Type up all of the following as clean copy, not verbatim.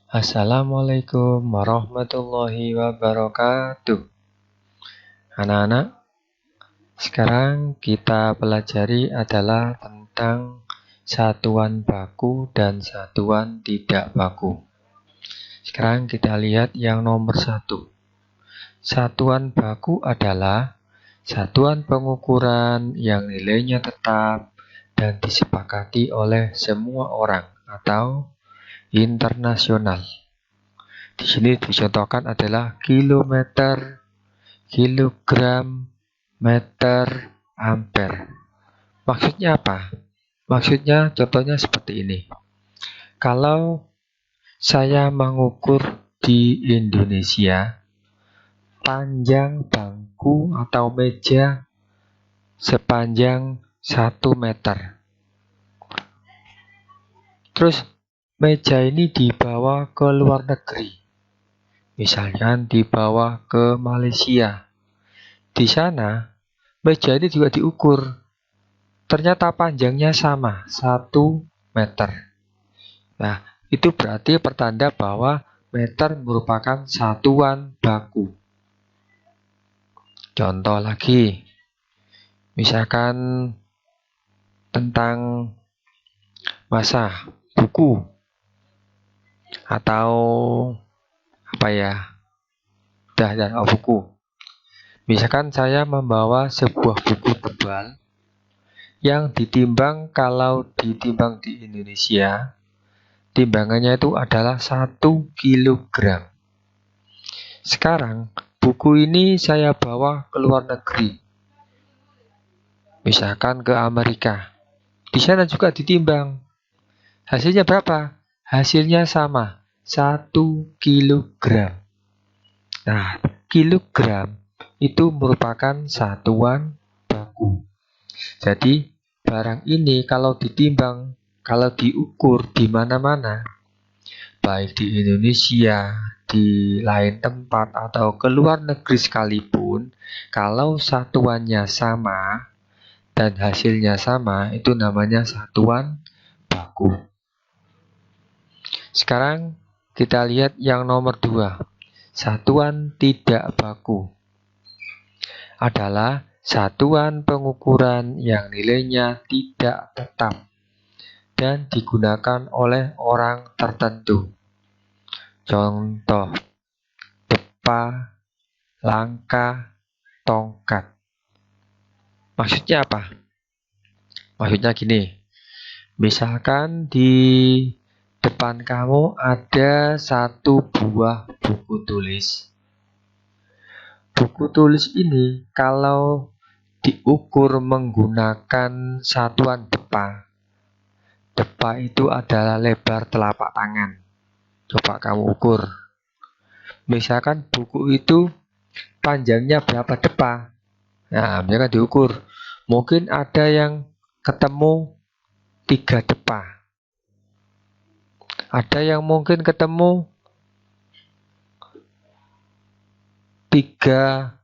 Assalamualaikum warahmatullahi wabarakatuh. Anak-anak, sekarang kita pelajari adalah tentang satuan baku dan satuan tidak baku. Sekarang kita lihat yang nomor 1. Satuan baku adalah satuan pengukuran yang nilainya tetap dan disepakati oleh semua orang atau internasional. Di sini dicontohkan adalah kilometer, kilogram, meter, ampere. Maksudnya apa? Maksudnya contohnya seperti ini. Kalau saya mengukur di Indonesia, panjang bangku atau meja sepanjang 1 meter. Terus meja ini dibawa ke luar negeri. Misalkan dibawa ke Malaysia. Di sana, meja ini juga diukur. Ternyata panjangnya sama, 1 meter. Nah, itu berarti pertanda bahwa meter merupakan satuan baku. Contoh lagi, misalkan tentang masa buku atau apa ya? Buku. Misalkan saya membawa sebuah buku tebal yang ditimbang, kalau ditimbang di Indonesia, timbangannya itu adalah 1 kilogram. Sekarang, buku ini saya bawa ke luar negeri. Misalkan ke Amerika. Di sana juga ditimbang. Hasilnya berapa? Hasilnya sama, 1 kilogram. Nah, kilogram itu merupakan satuan baku. Jadi, barang ini kalau ditimbang, kalau diukur di mana-mana, baik di Indonesia, di lain tempat, atau ke luar negeri sekalipun, kalau satuannya sama dan hasilnya sama, itu namanya satuan baku. Sekarang kita lihat yang nomor 2. Satuan tidak baku adalah satuan pengukuran yang nilainya tidak tetap dan digunakan oleh orang tertentu. Contoh, depa, langkah, tongkat. Maksudnya apa? Maksudnya gini, misalkan di depan kamu ada 1 buah buku tulis. Buku tulis ini kalau diukur menggunakan satuan depa. Depa itu adalah lebar telapak tangan. Coba kamu ukur. Misalkan buku itu panjangnya berapa depa. Nah, misalkan diukur. Mungkin ada yang ketemu 3 depa. Ada yang mungkin ketemu 3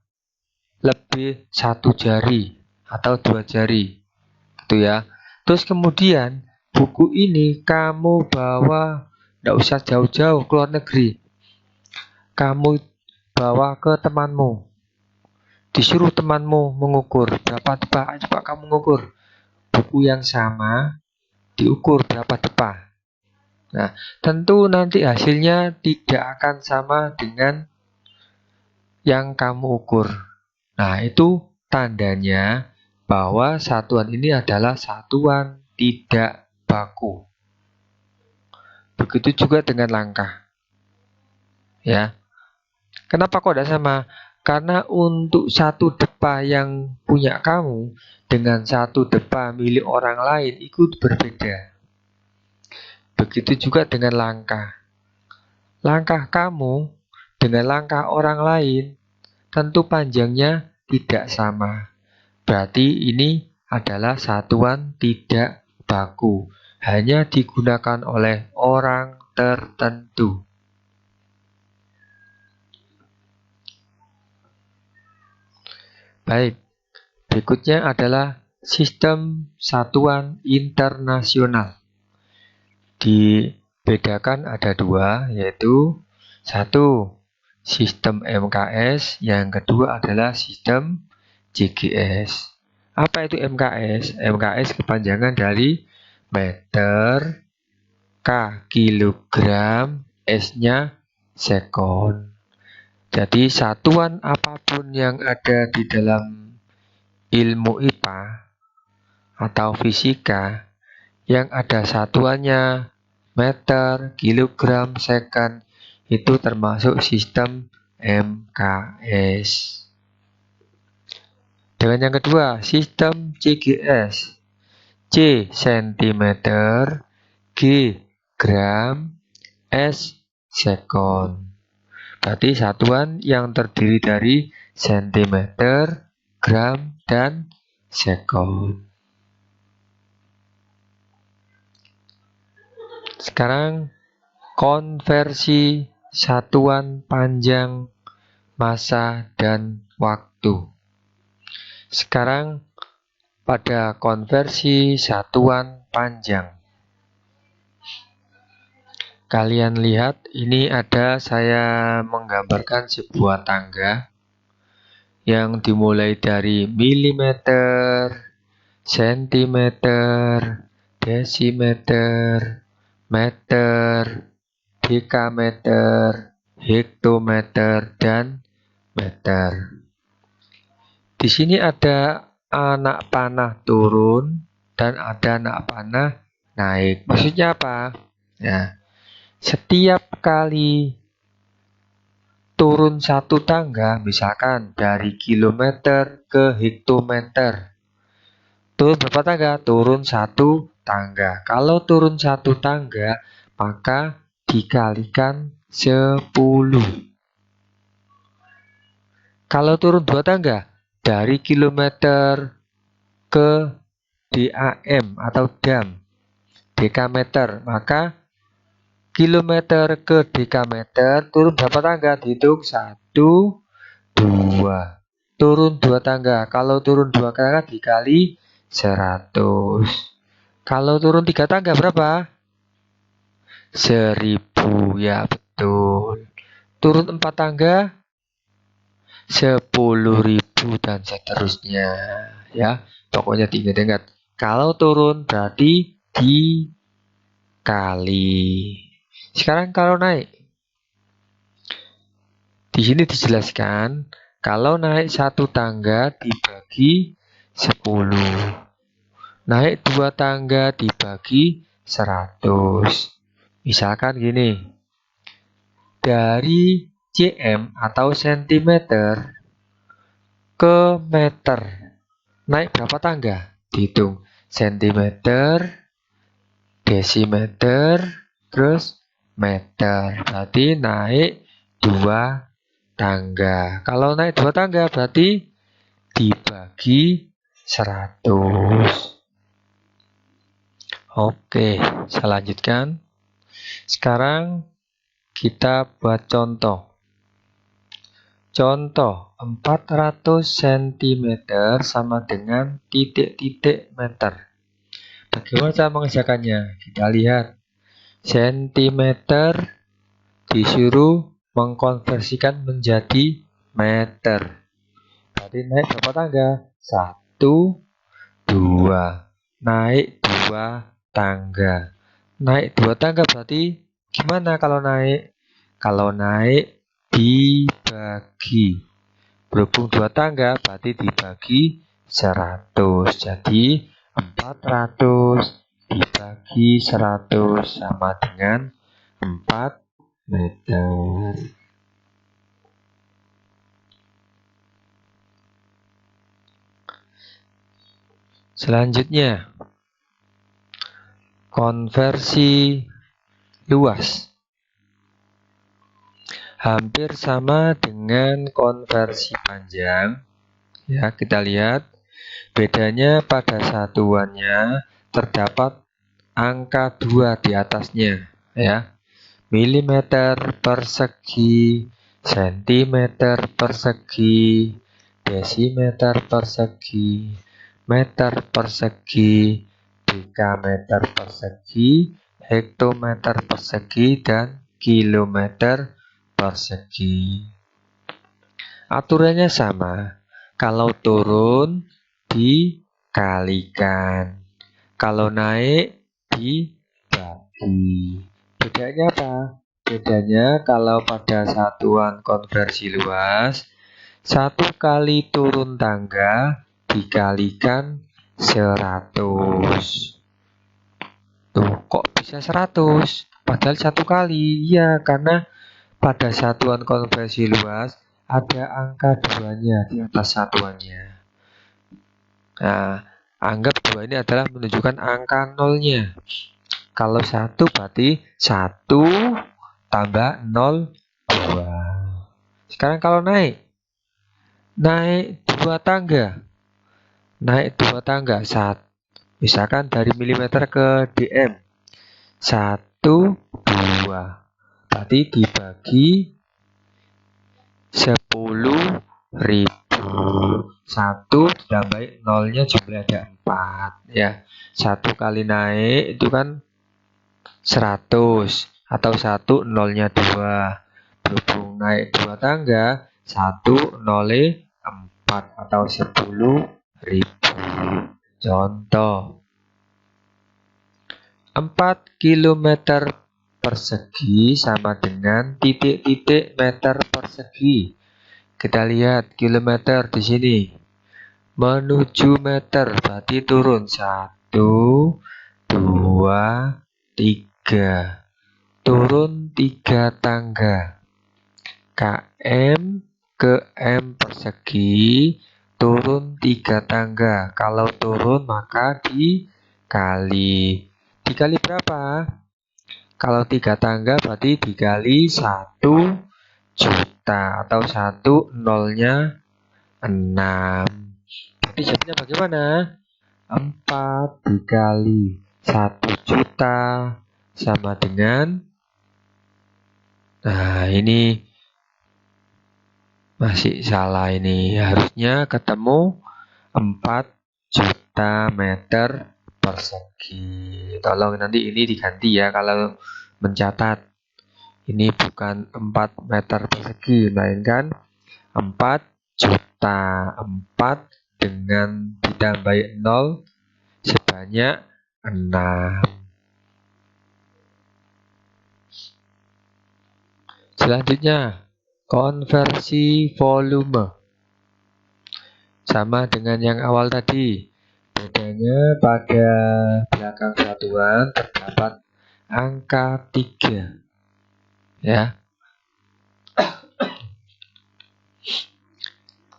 lebih 1 jari atau 2 jari. Gitu ya. Terus kemudian buku ini kamu bawa, tidak usah jauh-jauh ke luar negeri. Kamu bawa ke temanmu. Disuruh temanmu mengukur berapa depa. Coba kamu mengukur. Buku yang sama diukur berapa depa. Nah, tentu nanti hasilnya tidak akan sama dengan yang kamu ukur. Nah, itu tandanya bahwa satuan ini adalah satuan tidak baku. Begitu juga dengan langkah. Ya. Kenapa kok tidak sama? Karena untuk 1 depa yang punya kamu dengan 1 depa milik orang lain itu berbeda. Begitu juga dengan langkah. Langkah kamu dengan langkah orang lain tentu panjangnya tidak sama. Berarti ini adalah satuan tidak baku. Hanya digunakan oleh orang tertentu. Baik, berikutnya adalah sistem satuan internasional. Di bedakan ada dua, yaitu satu sistem MKS, yang kedua adalah sistem JGS. Apa itu MKS? MKS kepanjangan dari meter, K kilogram, S-nya sekon. Jadi satuan apapun yang ada di dalam ilmu IPA atau fisika yang ada satuannya meter, kilogram, second itu termasuk sistem MKS. Dengan yang kedua, sistem CGS. C cm, G gram, S sekon. Berarti satuan yang terdiri dari sentimeter, gram, dan sekon. Sekarang konversi satuan panjang, massa, dan waktu. Sekarang pada konversi satuan panjang. Kalian lihat, ini ada saya menggambarkan sebuah tangga yang dimulai dari milimeter, sentimeter, desimeter, meter, dekameter, hektometer, dan meter. Di sini ada anak panah turun dan ada anak panah naik. Maksudnya apa? Ya, setiap kali turun satu tangga, misalkan dari kilometer ke hektometer, turun berapa tangga? Turun satu tangga. Kalau turun satu tangga, maka dikalikan 10. Kalau turun dua tangga, dari kilometer ke DAM atau dam, dekameter, maka kilometer ke dekameter turun berapa tangga? Dihitung 1, 2. Turun 2 tangga. Kalau turun 2 tangga dikali 100. Kalau turun 3 tangga berapa? 1000. Ya, betul. Turun 4 tangga 10.000 dan seterusnya. Ya, pokoknya diingat-ingat. Kalau turun berarti dikali. Sekarang kalau naik, di sini dijelaskan kalau naik satu tangga dibagi 10, naik dua tangga dibagi 100. Misalkan gini, dari cm atau sentimeter ke meter, naik berapa tangga? Dihitung sentimeter, desimeter, terus meter. Berarti naik 2 tangga. Kalau naik 2 tangga berarti dibagi 100. Oke, saya lanjutkan. Sekarang kita buat contoh. Contoh 400 cm sama dengan titik-titik meter. Bagaimana cara mengerjakannya? Kita lihat. Sentimeter disuruh mengkonversikan menjadi meter. Berarti naik berapa tangga? 1, 2. Naik 2 tangga. Naik 2 tangga berarti gimana kalau naik? Kalau naik dibagi. Berhubung 2 tangga berarti dibagi 100. Jadi 400 dibagi 100 sama dengan 4 meter. Selanjutnya, konversi luas. Hampir sama dengan konversi panjang. Ya, kita lihat bedanya pada satuannya terdapat angka 2 di atasnya, ya. Milimeter persegi, sentimeter persegi, desimeter persegi, meter persegi, dekameter persegi, hektometer persegi dan kilometer persegi. Aturannya sama. Kalau turun dikalikan, kalau naik dibagi. Bedanya apa? Bedanya kalau pada satuan konversi luas, 1 kali turun tangga dikalikan 100. Tuh, kok bisa 100? Padahal 1 kali. Iya, karena pada satuan konversi luas ada angka 2-nya di atas satuannya. Nah, anggap 2 ini adalah menunjukkan angka 0-nya. Kalau 1 berarti 1 tambah 0, 2. Sekarang kalau naik 2 tangga. Naik 2 tangga. Misalkan dari milimeter ke dm. 1, 2. Berarti dibagi 10.000. 1 ditambahin 0-nya jumlah ada 4 ya. 1 kali naik itu kan 100 atau 1 0-nya 2. Berhubung naik 2 tangga, 1 0-nya 4 atau 10.000. Contoh 4 km persegi sama dengan titik-titik meter persegi. Kita lihat kilometer di sini. Menuju meter berarti turun 1, 2, 3. Turun 3 tangga. KM ke M persegi turun 3 tangga. Kalau turun maka dikali. Dikali berapa? Kalau 3 tangga berarti dikali 1 juta atau 1 0-nya 6. Jadi jawabnya bagaimana? 4 dikali 1 juta sama dengan, nah ini masih salah ini. Harusnya ketemu 4 juta meter persegi. Tolong nanti ini diganti ya kalau mencatat. Ini bukan 4 meter persegi, melainkan 4 juta. 4 dengan ditambahi 0 sebanyak 6. Selanjutnya, konversi volume. Sama dengan yang awal tadi. Bedanya pada belakang satuan terdapat angka 3. Ya.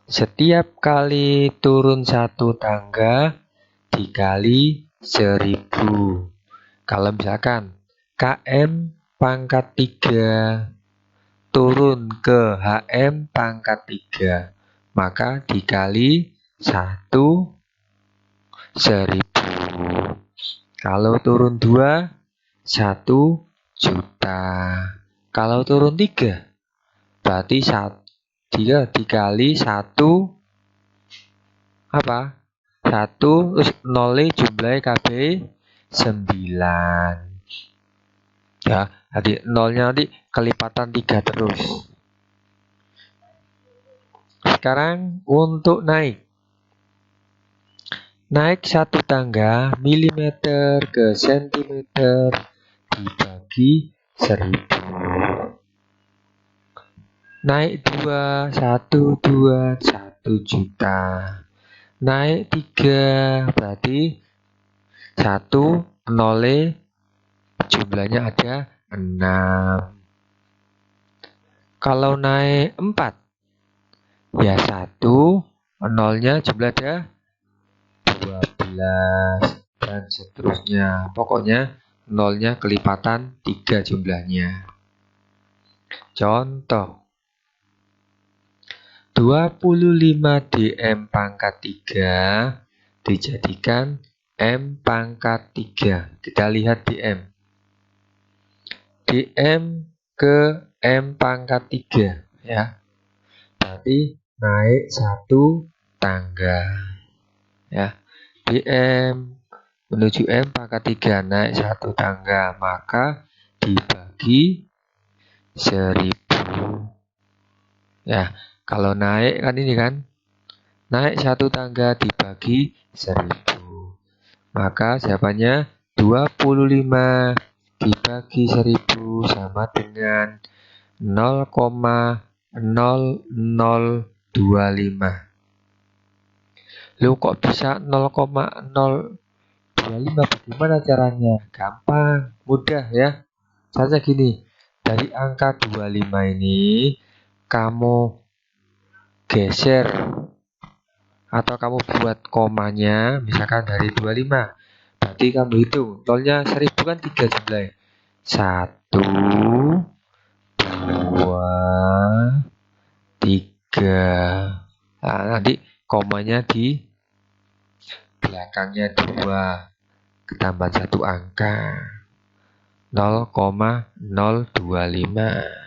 Setiap kali turun 1 tangga dikali 1000. Kalau misalkan KM pangkat 3 turun ke HM pangkat 3, maka dikali 1 1000. Kalau turun 2, 1 juta. Kalau turun 3, berarti 3 dikali 1 apa? 1 terus 0 jumlahnya KB 9. Ya, jadi 0-nya nanti kelipatan 3 terus. Sekarang untuk naik. Naik 1 tangga milimeter ke sentimeter dibagi 1000. Naik 2, 1, 2, 1 juta. Naik 3 berarti 1 0 jumlahnya ada 6. Kalau naik 4 ya 1 0-nya jumlah ada 12 dan seterusnya. Pokoknya 0-nya kelipatan 3 jumlahnya. Contoh 25 dm pangkat 3 dijadikan M pangkat 3. Kita lihat dm. dm ke M pangkat 3 ya. Berarti naik 1 tangga. Ya. dm menuju M pangkat 3 naik 1 tangga, maka dibagi 1000. Ya, kalau naik kan ini kan, naik 1 tangga dibagi 1000. Maka jawabannya 25 dibagi 1000 sama dengan 0,0025. Loh kok bisa 0,025? Bagaimana caranya? Gampang, mudah ya. Caranya gini, dari angka 25 ini kamu geser atau kamu buat komanya, misalkan dari 25. Berarti kamu hitung, nolnya 1000 kan 3 jumlahnya. 1, 2, 3. Nah, nanti komanya di belakangnya 2. Ketambah 1 angka 0,025.